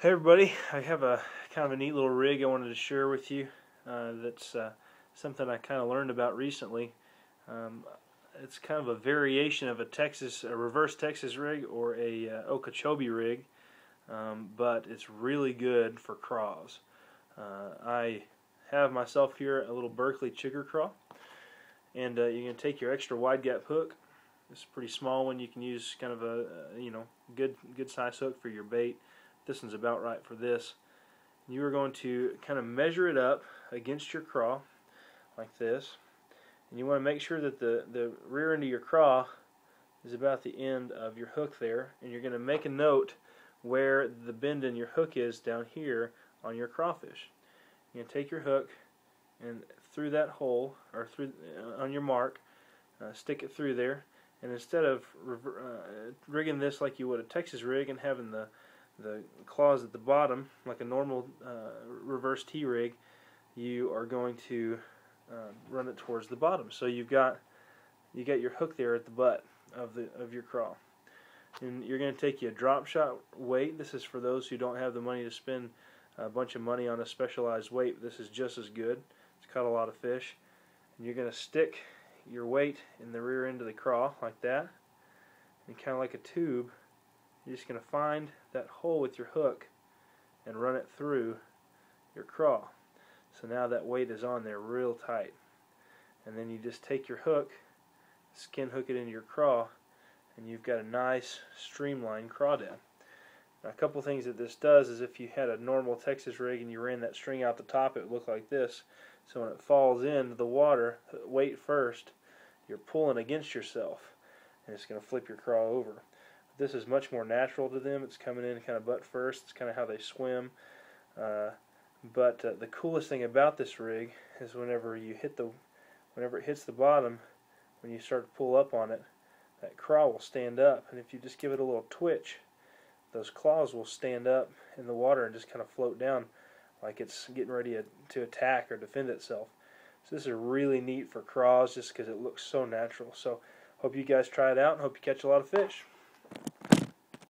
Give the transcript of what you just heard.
Hey everybody, I have a kind of a neat little rig I wanted to share with you. That's something I kind of learned about recently. Um, it's kind of a variation of a reverse Texas rig or a Okeechobee rig, but it's really good for craws. I have myself here a little Berkeley chigger craw, and you're going to take your extra wide gap hook. It's a pretty small one. You can use kind of a good size hook for your bait. This one's about right for this. You are going to kind of measure it up against your craw like this, and you want to make sure that the rear end of your craw is about the end of your hook there, and you're going to make a note where the bend in your hook is down here on your crawfish. You're going to take your hook and through that hole, or through on your mark, stick it through there, and instead of rigging this like you would a Texas rig and having the claws at the bottom like a normal reverse T-rig, you are going to run it towards the bottom. So you got your hook there at the butt of your craw, and you're going to take your drop shot weight. This is for those who don't have the money to spend a bunch of money on a specialized weight. This is just as good. It's caught a lot of fish. And you're going to stick your weight in the rear end of the craw like that, and kind of like a tube. You're just going to find that hole with your hook and run it through your craw. So now that weight is on there real tight. And then you just take your hook, skin hook it into your craw, and you've got a nice streamlined crawdad. Now, a couple things that this does is if you had a normal Texas rig and you ran that string out the top, it would look like this. So when it falls into the water, weight first, you're pulling against yourself, and it's going to flip your craw over. This is much more natural to them. It's coming in kind of butt first. It's kind of how they swim. But the coolest thing about this rig is whenever it hits the bottom, when you start to pull up on it, that craw will stand up. And if you just give it a little twitch, those claws will stand up in the water and just kind of float down like it's getting ready to attack or defend itself. So this is really neat for craws just because it looks so natural. So hope you guys try it out and hope you catch a lot of fish.